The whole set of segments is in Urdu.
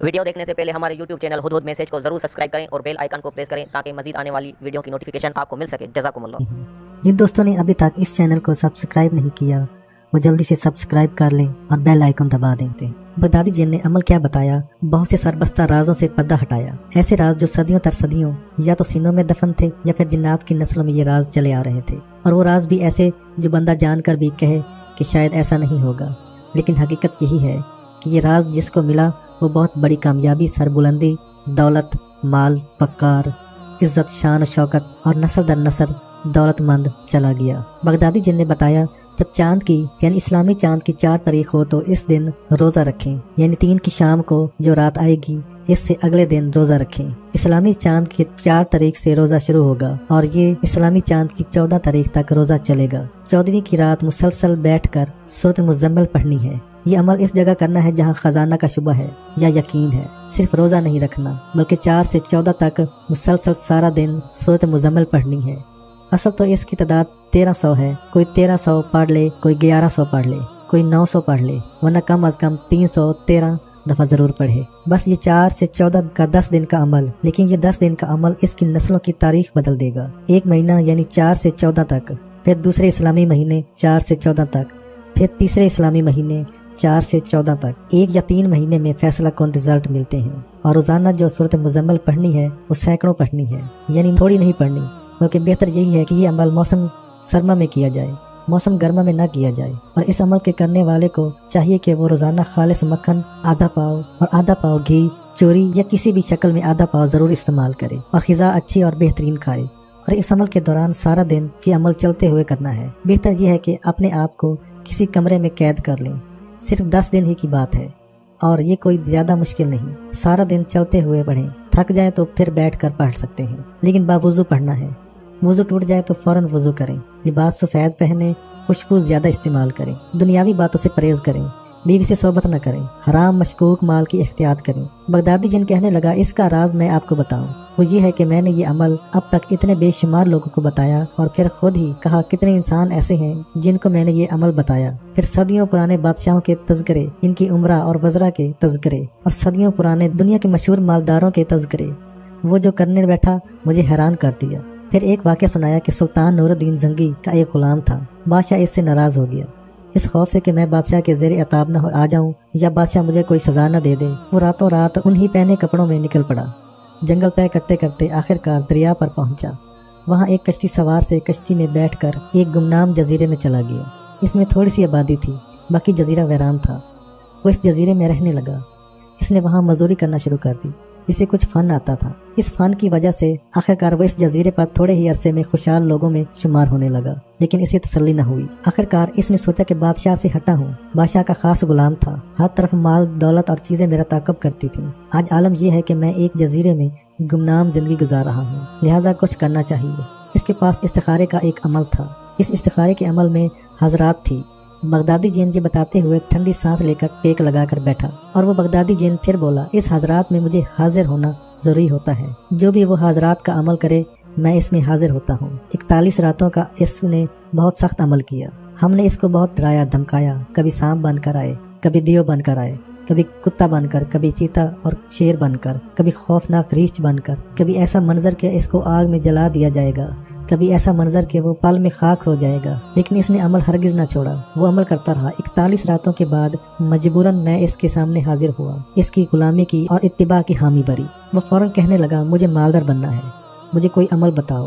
ویڈیو دیکھنے سے پہلے ہمارے YouTube چینل HudHud Message کو ضرور سبسکرائب کریں اور بیل آئیکن کو پریس کریں تاکہ مزید آنے والی ویڈیو کی نوٹیفیکیشن آپ کو مل سکے۔ جزاکم اللہ۔ جن دوستوں نے ابھی تک اس چینل کو سبسکرائب نہیں کیا وہ جلدی سے سبسکرائب کر لیں اور بیل آئیکن دبا دیں۔ بغدادی جن نے عمل کیا بتایا؟ بہت سے سربستہ رازوں سے پردہ ہٹایا، ایسے راز جو صدیوں تر صدیوں یا تو سینوں میں دفن تھے یا پھر جنات کی نسلوں میں یہ راز چلے آ رہے تھے، اور وہ راز بھی ایسے جو بندہ جان کر بھی کہے کہ شاید ایسا نہیں ہوگا، لیکن حقیقت یہی ہے کہ یہ راز جس کو ملا وہ بہت بڑی کامیابی، سربلندی، دولت، مال، وقار، عزت، شان و شوکت اور نسل در نسل دولت مند چلا گیا۔ بغدادی جن نے بتایا جب چاند کی یعنی اسلامی چاند کی 4 تاریخ ہو تو اس دن روزہ رکھیں، یعنی 3 کی شام کو جو رات آئے گی اس سے اگلے دن روزہ رکھیں۔ اسلامی چاند کی 4 تاریخ سے روزہ شروع ہوگا اور یہ اسلامی چاند کی 14 تاریخ تک روزہ چلے گا۔ 14ویں کی رات مسلسل بیٹھ کر سورۃ مزمل پڑھنی ہے۔ یہ عمل اس جگہ کرنا ہے جہاں خزانہ کا شبہ ہے یا یقین ہے۔ صرف روزہ نہیں رکھنا بلکہ 4 سے 14 تک مسلسل سارا دن سورۃ مزمل پڑھنی ہے۔ اصل تو اس کی تعداد 1300 ہے، کوئی 1300 پڑھ لے، کوئی 1100 پڑھ لے، کوئی 900 پڑھ لے، ورنہ کم از کم 313 دفعہ ضرور پڑھے۔ بس یہ 4 سے 14 کا 10 دن کا عمل، لیکن یہ 10 دن کا عمل اس کی نسلوں کی تاریخ بدل دے گا۔ ایک مہینہ یعنی 4 سے 14 تک، پھر دوسرے اسلامی مہینے 4 سے 14 تک، پھر تیسرے اسلامی مہینے 4 سے 14 تک، 1 یا 3 مہینے میں فیصلہ کن رزلٹ ملتے ہیں۔ اور روزانہ جو سورۃ مزمل پڑھنی ہے وہ سینکڑوں پڑھنی ہے، یعنی تھوڑی نہیں پڑھنی، بلکہ بہتر یہی ہے کہ یہ عمل موسم سرما میں کیا جائے، موسم گرما میں نہ کیا جائے۔ اور اس عمل کے کرنے والے کو چاہیے کہ وہ روزانہ خالص مکھن آدھا پاؤ اور آدھا پاؤ گھی چوری یا کسی بھی شکل میں آدھا پاؤ ضرور استعمال کرے، اور غذا اچھی اور بہترین کھائے۔ اور اس عمل کے دوران سارا دن یہ عمل چلتے ہوئے کرنا ہے۔ بہتر یہ ہے کہ اپنے آپ کو کسی کمرے میں قید کر لیں۔ صرف 10 دن ہی کی بات ہے اور یہ کوئی زیادہ مشکل نہیں۔ سارا دن چلتے ہوئے پڑھیں، تھک جائیں تو پھر بیٹھ کر پڑھ سکتے ہیں، لیکن باوضو پڑھنا ہے۔ وضو ٹوٹ جائے تو فوراً وضو کریں، لباس سفید پہنیں، خوشبو زیادہ استعمال کریں، دنیاوی باتوں سے پرہیز کریں، بیوی سے صحبت نہ کریں، حرام مشکوک مال کی احتیاط کریں۔ بغدادی جن کہنے لگا اس کا راز میں آپ کو بتاؤں، وہ یہ ہے کہ میں نے یہ عمل اب تک اتنے بے شمار لوگوں کو بتایا اور پھر خود ہی کہا کتنے انسان ایسے ہیں جن کو میں نے یہ عمل بتایا۔ پھر صدیوں پرانے بادشاہوں کے تذکرے، ان کی عمرہ اور وزراء کے تذکرے، اور صدیوں پرانے دنیا کے مشہور مالداروں کے تذکرے۔ وہ جو کرنے بیٹھا مجھے حیران کر دیا۔ پھر ایک واقعہ سنایا کہ سلطان الدین زنگی کا ایک غلام تھا۔ بادشاہ اس سے ناراض ہو گیا، اس خوف سے کہ میں بادشاہ کے زیر عتاب نہ آ جاؤں یا بادشاہ مجھے کوئی سزا نہ دے دے، وہ راتوں رات انہی پہنے کپڑوں میں نکل پڑا۔ جنگل طے کرتے کرتے آخرکار دریا پر پہنچا۔ وہاں ایک کشتی سوار سے کشتی میں بیٹھ کر ایک گمنام جزیرے میں چلا گیا۔ اس میں تھوڑی سی آبادی تھی، باقی جزیرہ ویران تھا۔ وہ اس جزیرے میں رہنے لگا۔ اس نے وہاں مزدوری کرنا شروع کر دی۔ اسے کچھ فن آتا تھا۔ اس فن کی وجہ سے آخرکار وہ اس جزیرے پر تھوڑے ہی عرصے میں خوشحال لوگوں میں شمار ہونے لگا، لیکن اسے تسلی نہ ہوئی۔ آخرکار اس نے سوچا کہ بادشاہ سے ہٹا ہوں۔ بادشاہ کا خاص غلام تھا، ہر طرف مال دولت اور چیزیں میرا تعاقب کرتی تھیں۔ آج عالم یہ ہے کہ میں ایک جزیرے میں گمنام زندگی گزار رہا ہوں، لہٰذا کچھ کرنا چاہیے۔ اس کے پاس استخارے کا ایک عمل تھا۔ اس استخارے کے عمل میں حاضرات تھی۔ بغدادی جن یہ بتاتے ہوئے ٹھنڈی سانس لے کر ٹیک لگا کر بیٹھا، اور وہ بغدادی جن پھر بولا اس حاضرات میں مجھے حاضر ہونا ضروری ہوتا ہے۔ جو بھی وہ حاضرات کا عمل کرے میں اس میں حاضر ہوتا ہوں۔ 41 راتوں کا اس نے بہت سخت عمل کیا۔ ہم نے اس کو بہت ڈرایا دھمکایا، کبھی سانپ بن کر آئے، کبھی دیو بن کر آئے، کبھی کتا بن کر، کبھی چیتا اور شیر بن کر، کبھی خوفناک ریچھ بن کر، کبھی ایسا منظر کہ اس کو آگ میں جلا دیا جائے گا، کبھی ایسا منظر کہ وہ پل میں خاک ہو جائے گا، لیکن اس نے عمل ہرگز نہ چھوڑا۔ وہ عمل کرتا رہا۔ 41 راتوں کے بعد مجبوراً میں اس کے سامنے حاضر ہوا، اس کی غلامی کی اور اتباع کی حامی بری۔ وہ فوراً کہنے لگا مجھے مالدار بننا ہے، مجھے کوئی عمل بتاؤ،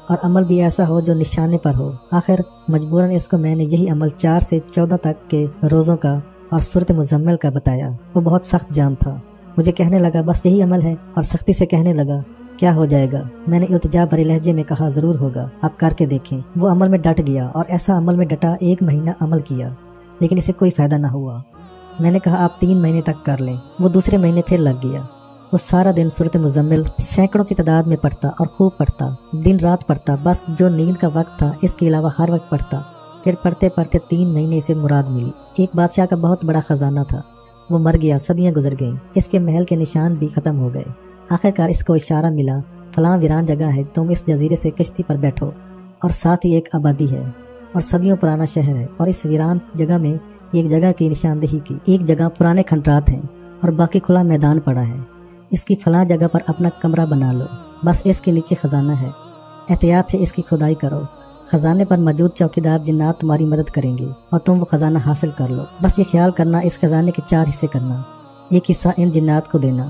اور عمل بھی ایسا ہو جو نشانے پر ہو۔ آخر مجبوراً اس کو میں نے یہی عمل 4 سے 14 تک کے روزوں کا اور سورۃ مزمل کا بتایا۔ وہ بہت سخت جان تھا۔ مجھے کہنے لگا بس یہی عمل ہے، اور سختی سے کہنے لگا کیا ہو جائے گا؟ میں نے التجا بھرے لہجے میں کہا ضرور ہوگا، آپ کر کے دیکھیں۔ وہ عمل میں ڈٹ گیا اور ایسا عمل میں ڈٹا 1 مہینہ عمل کیا، لیکن اسے کوئی فائدہ نہ ہوا۔ میں نے کہا آپ 3 مہینے تک کر لیں۔ وہ دوسرے مہینے پھر لگ گیا۔ وہ سارا دن سورۃ مزمل سینکڑوں کی تعداد میں پڑھتا اور خوب پڑھتا، دن رات پڑھتا، بس جو نیند کا وقت تھا اس کے علاوہ ہر وقت پڑھتا۔ پھر پڑھتے پڑھتے 3 مہینے سے مراد ملی۔ ایک بادشاہ کا بہت بڑا خزانہ تھا، وہ مر گیا، صدیاں گزر گئیں، اس کے محل کے نشان بھی ختم ہو گئے۔ آخرکار اس کو اشارہ ملا فلاں ویران جگہ ہے، تم اس جزیرے سے کشتی پر بیٹھو، اور ساتھ ہی ایک آبادی ہے اور صدیوں پرانا شہر ہے، اور اس ویران جگہ میں ایک جگہ کی نشاندہی کی، ایک جگہ پرانے کھنڈرات ہیں اور باقی کھلا میدان پڑا ہے، اس کی فلاں جگہ پر اپنا کمرہ بنا لو، بس اس کے نیچے خزانہ ہے، احتیاط سے اس کی کھدائی کرو، خزانے پر موجود چوکیدار جنات تمہاری مدد کریں گے اور تم وہ خزانہ حاصل کر لو۔ بس یہ خیال کرنا اس خزانے کے 4 حصے کرنا، ایک حصہ ان جنات کو دینا،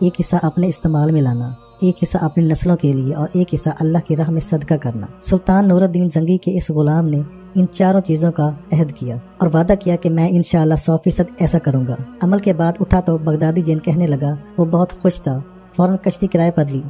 ایک حصہ اپنے استعمال میں لانا، ایک حصہ اپنی نسلوں کے لیے اور ایک حصہ اللہ کی راہ میں صدقہ کرنا۔ سلطان الدین زنگی کے اس غلام نے ان 4 چیزوں کا عہد کیا اور وعدہ کیا کہ میں انشاءاللہ 100% ایسا کروں گا۔ عمل کے بعد اٹھا تو بغدادی جن کہنے لگا، وہ بہت خوش تھا، فوراً کشتی کرائے پر لی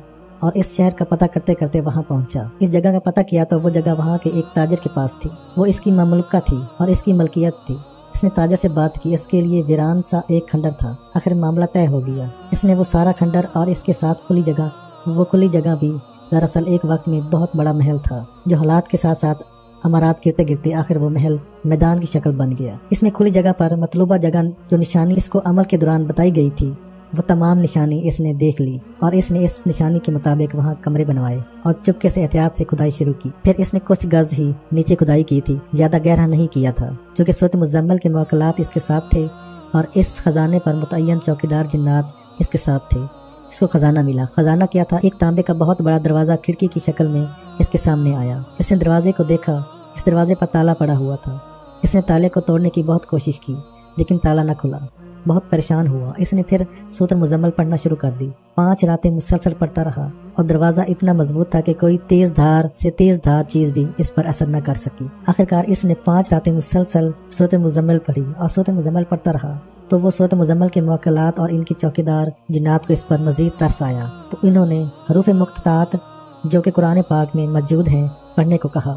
اور اس شہر کا پتہ کرتے کرتے وہاں پہنچا۔ اس جگہ کا پتہ کیا تو وہ جگہ وہاں کے ایک تاجر کے پاس تھی، وہ اس کی مملوکہ تھی اور اس کی ملکیت تھی۔ اس نے تاجر سے بات کی، اس کے لیے ویران سا ایک کھنڈر تھا۔ آخر معاملہ طے ہو گیا، اس نے وہ سارا کھنڈر اور اس کے ساتھ کھلی جگہ بھی دراصل ایک وقت میں بہت بڑا محل تھا، جو حالات کے ساتھ ساتھ امارات گرتے گرتے آخر وہ محل میدان کی شکل بن گیا۔ اس میں کھلی جگہ پر مطلوبہ جگہ جو نشانی اس کو عمل کے دوران بتائی گئی تھی، وہ تمام نشانی اس نے دیکھ لی اور اس نے اس نشانی کے مطابق وہاں کمرے بنوائے اور چپکے سے احتیاط سے کھدائی شروع کی۔ پھر اس نے کچھ گز ہی نیچے کھدائی کی تھی، زیادہ گہرا نہیں کیا تھا، چونکہ سورۃ مزمل کے موکلات اس کے ساتھ تھے اور اس خزانے پر متعین چوکیدار جنات اس کے ساتھ تھے۔ اس کو خزانہ ملا۔ خزانہ کیا تھا؟ ایک تانبے کا بہت بڑا دروازہ کھڑکی کی شکل میں اس کے سامنے آیا۔ اس نے دروازے کو دیکھا، اس دروازے پر تالا پڑا ہوا تھا۔ اس نے تالے کو توڑنے کی بہت کوشش کی لیکن تالا نہ کھلا، بہت پریشان ہوا۔ اس نے پھر سورۃ مزمل پڑھنا شروع کر دی، 5 راتیں مسلسل پڑھتا رہا اور دروازہ اتنا مضبوط تھا کہ کوئی تیز دھار سے تیز دھار چیز بھی اس پر اثر نہ کر سکی۔ آخرکار اس نے 5 راتیں مسلسل سورۃ مزمل پڑھی اور سورۃ مزمل پڑھتا رہا تو وہ سورۃ مزمل کے موکلات اور ان کی چوکیدار جنات کو اس پر مزید ترس آیا، تو انہوں نے حروف مقطعات جو کہ قرآن پاک میں موجود ہیں پڑھنے کو کہا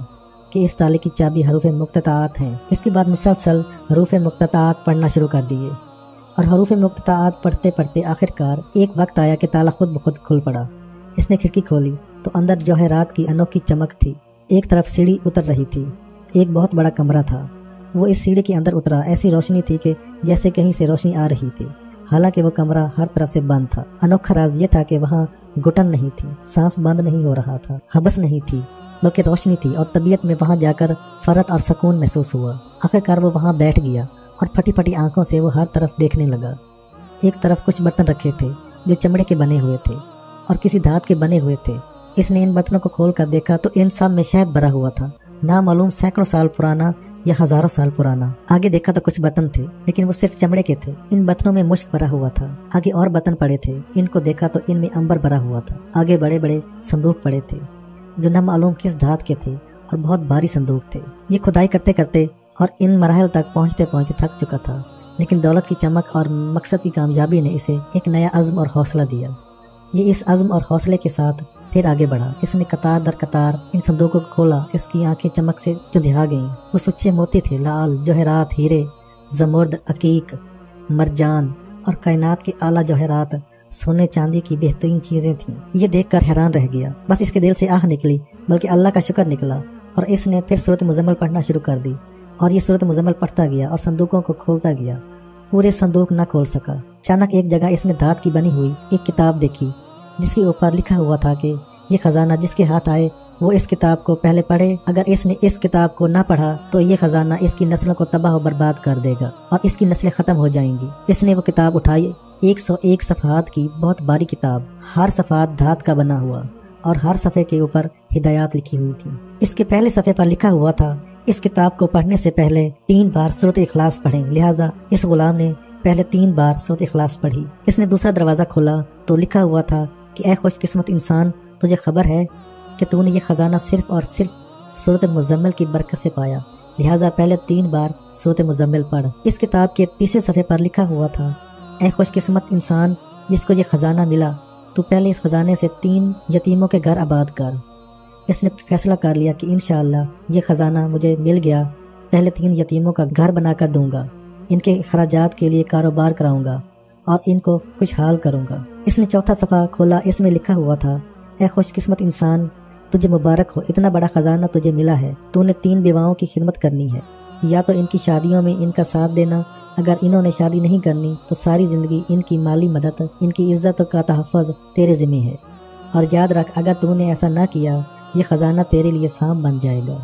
کہ اس تالے کی چابی حروف مقطعات ہیں۔ اس کے بعد مسلسل حروف مقطعات پڑھنا شروع کر دیے اور حروف مقطعات پڑھتے پڑھتے آخرکار ایک وقت آیا کہ تالا خود بخود کھل پڑا۔ اس نے کھڑکی کھولی تو اندر جوہرات کی انوکھی چمک تھی۔ ایک طرف سیڑھی اتر رہی تھی، ایک بہت بڑا کمرہ تھا۔ وہ اس سیڑھی کے اندر اترا، ایسی روشنی تھی کہ جیسے کہیں سے روشنی آ رہی تھی، حالانکہ وہ کمرہ ہر طرف سے بند تھا۔ انوکھا راز یہ تھا کہ وہاں گھٹن نہیں تھی، سانس بند نہیں ہو رہا تھا، حبس نہیں تھی، بلکہ روشنی تھی اور طبیعت میں وہاں جا کر فرحت اور سکون محسوس ہوا۔ آخرکار وہ وہاں بیٹھ گیا اور پھٹی پھٹی آنکھوں سے وہ ہر طرف دیکھنے لگا۔ ایک طرف کچھ برتن رکھے تھے جو چمڑے کے بنے ہوئے تھے اور کسی دھات کے بنے ہوئے تھے۔ اس نے ان برتنوں کو کھول کر دیکھا تو ان سب میں شہد بھرا ہوا تھا، نامعلوم سینکڑوں سال پرانا یا ہزاروں سال پرانا۔ آگے دیکھا تو کچھ برتن تھے لیکن وہ صرف چمڑے کے تھے، ان برتنوں میں مشک بھرا ہوا تھا۔ آگے اور برتن پڑے تھے، ان کو دیکھا تو ان میں عنبر بھرا ہوا تھا۔ آگے بڑے بڑے صندوق پڑے تھے جو نامعلوم کس دھات کے تھے اور بہت بھاری صندوق تھے۔ یہ کھدائی کرتے کرتے اور ان مراحل تک پہنچتے پہنچتے تھک چکا تھا، لیکن دولت کی چمک اور مقصد کی کامیابی نے اسے ایک نیا عزم اور حوصلہ دیا۔ یہ اس عزم اور حوصلے کے ساتھ پھر آگے بڑھا۔ اس نے قطار در قطار ان صندوقوں کو کھولا، اس کی آنکھیں چمک سے چندھیا گئیں۔ وہ سچے موتی تھے، لال جوہرات، ہیرے، زمرد، عقیق، مرجان اور کائنات کے اعلیٰ جوہرات، سونے چاندی کی بہترین چیزیں تھیں۔ یہ دیکھ کر حیران رہ گیا، بس اس کے دل سے آہ نکلی، بلکہ اللہ کا شکر نکلا، اور اس نے پھر سورۃ مزمل پڑھنا شروع کر دی اور یہ سورۃ مزمل پڑھتا گیا اور صندوقوں کو کھولتا گیا۔ پورے صندوق نہ کھول سکا۔ اچانک ایک جگہ اس نے دھات کی بنی ہوئی ایک کتاب دیکھی جس کے اوپر لکھا ہوا تھا کہ یہ خزانہ جس کے ہاتھ آئے وہ اس کتاب کو پہلے پڑھے، اگر اس نے اس کتاب کو نہ پڑھا تو یہ خزانہ اس کی نسلوں کو تباہ و برباد کر دے گا اور اس کی نسلیں ختم ہو جائیں گی۔ اس نے وہ کتاب اٹھائی، 101 صفحات کی بہت باری کتاب، ہر صفحات دھات کا بنا ہوا اور ہر صفحے کے اوپر ہدایات لکھی ہوئی تھی۔ اس کے پہلے صفحے پر لکھا ہوا تھا، اس کتاب کو پڑھنے سے پہلے 3 بار سورۃ اخلاص پڑھیں، لہٰذا اس غلام نے پہلے 3 بار سورۃ اخلاص پڑھی۔ اس نے دوسرا دروازہ کھولا تو لکھا ہوا تھا کہ اے خوش قسمت انسان، تجھے خبر ہے کہ تو نے یہ خزانہ صرف اور صرف سورۃ مزمل کی برکت سے پایا، لہٰذا پہلے 3 بار سورۃ مزمل پڑھ۔ اس کتاب کے تیسرے صفحے پر لکھا ہوا تھا، اے خوش قسمت انسان جس کو یہ خزانہ ملا، تو پہلے اس خزانے سے 3 یتیموں کے گھر آباد کر۔ اس نے فیصلہ کر لیا کہ انشاءاللہ یہ خزانہ مجھے مل گیا، پہلے 3 یتیموں کا گھر بنا کر دوں گا، ان کے اخراجات کے لیے کاروبار کراؤں گا اور ان کو خوشحال کروں گا۔ اس نے چوتھا صفحہ کھولا، اس میں لکھا ہوا تھا، اے خوش قسمت انسان تجھے مبارک ہو، اتنا بڑا خزانہ تجھے ملا ہے، تو نے 3 بیواؤں کی خدمت کرنی ہے، یا تو ان کی شادیوں میں ان کا ساتھ دینا، اگر انہوں نے شادی نہیں کرنی تو ساری زندگی ان کی مالی مدد، ان کی عزت کا تحفظ تیرے ذمہ ہے، اور یاد رکھ اگر تو نے ایسا نہ کیا یہ خزانہ تیرے لیے سانپ بن جائے گا۔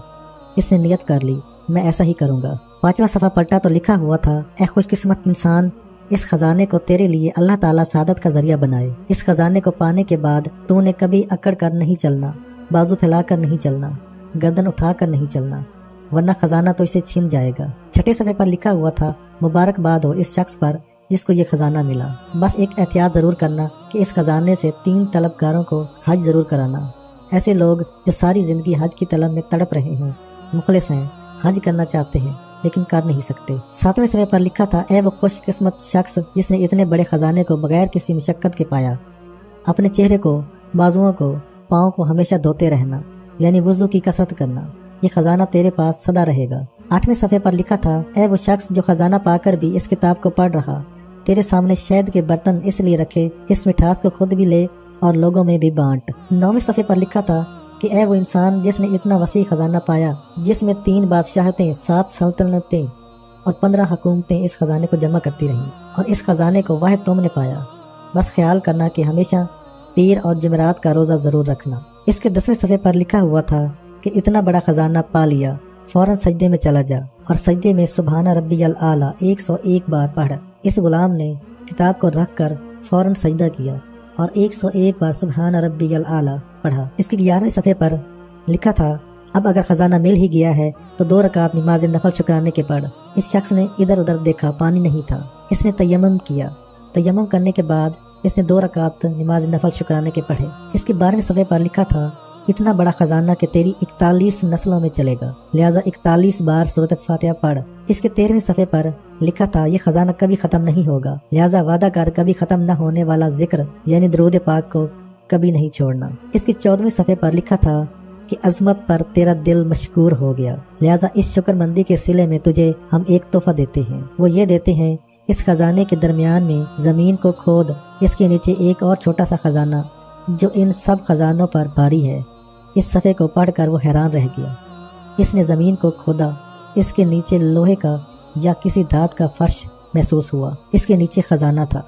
اس نے نیت کر لی، میں ایسا ہی کروں گا۔ 5واں صفحہ پلٹا تو لکھا ہوا تھا، اے خوش قسمت انسان اس خزانے کو تیرے لیے اللہ تعالیٰ سعادت کا ذریعہ بنائے۔ اس خزانے کو پانے کے بعد تو نے کبھی اکڑ کر نہیں چلنا، بازو پھیلا کر نہیں چلنا، گردن اٹھا کر نہیں چلنا، ورنہ خزانہ تو اسے چھن جائے گا۔ چھٹے صفحے پر لکھا ہوا تھا، مبارکباد ہو اس شخص پر جس کو یہ خزانہ ملا، بس ایک احتیاط ضرور کرنا کہ اس خزانے سے 3 طلبگاروں کو حج ضرور کرانا۔ ایسے لوگ جو ساری زندگی حج کی طلب میں تڑپ رہے ہیں، مخلص ہیں، حج کرنا چاہتے ہیں لیکن کر نہیں سکتے۔ 7ویں صفحے پر لکھا تھا، اے وہ خوش قسمت شخص جس نے اتنے بڑے خزانے کو بغیر کسی مشقت کے پایا۔ اپنے چہرے کو، بازوؤں کو، پاؤں کو ہمیشہ دھوتے رہنا، یعنی وضو کی کثرت کرنا، یہ خزانہ تیرے پاس سدا رہے گا۔ 8ویں صفحے پر لکھا تھا، اے وہ شخص جو خزانہ پا کر بھی اس کتاب کو پڑھ رہا، تیرے سامنے شہد کے برتن اس لیے رکھے اس مٹھاس کو خود بھی لے اور لوگوں میں بھی بانٹ۔ 9ویں صفحے پر لکھا تھا کہ اے وہ انسان جس نے اتنا وسیع خزانہ پایا، جس میں 3 بادشاہتیں، 7 سلطنتیں اور 15 حکومتیں اس خزانے کو جمع کرتی رہیں، اور اس خزانے کو واحد تم نے پایا۔ بس خیال کرنا کہ ہمیشہ پیر اور جمعرات کا روزہ ضرور رکھنا۔ اس کے 10ویں صفحے پر لکھا ہوا تھا کہ اتنا بڑا خزانہ پا لیا، فوراً سجدے میں چلا جا اور سجدے میں سبحان ربی الاعلیٰ 101 بار پڑھ۔ اس غلام نے کتاب کو رکھ کر فوراً سجدہ کیا اور 101 بار سبحان ربی الاعلیٰ پڑھا۔ اس کی 11ویں صفحے پر لکھا تھا، اب اگر خزانہ مل ہی گیا ہے تو 2 رکعت نماز نفل شکرانے کے پڑھ۔ اس شخص نے ادھر ادھر دیکھا، پانی نہیں تھا، اس نے تیمم کیا، تیمم کرنے کے بعد اس نے 2 رکعت نماز نفل شکرانے کے پڑھے۔ اس کی 12ویں صفحے پر لکھا تھا، اتنا بڑا خزانہ کہ تیری 41 نسلوں میں چلے گا، لہٰذا 41 بار سورۃ فاتحہ پڑھ۔ اس کے 13ویں صفحے پر لکھا تھا، یہ خزانہ کبھی ختم نہیں ہوگا، لہٰذا وعدہ کر کبھی ختم نہ ہونے والا ذکر یعنی درود پاک کو کبھی نہیں چھوڑنا۔ اس کی 14ویں صفحے پر لکھا تھا کہ عظمت پر تیرا دل مشکور ہو گیا، لہٰذا اس شکر مندی کے صلے میں تجھے ہم ایک تحفہ دیتے ہیں، وہ یہ دیتے ہیں، اس خزانے کے درمیان میں زمین کو کھود، اس کے نیچے ایک اور چھوٹا سا خزانہ جو ان سب خزانوں پر بھاری ہے۔ اس صفحے کو پڑھ کر وہ حیران رہ گیا۔ اس نے زمین کو کھودا، اس کے نیچے لوہے کا یا کسی دھات کا فرش محسوس ہوا، اس کے نیچے خزانہ تھا۔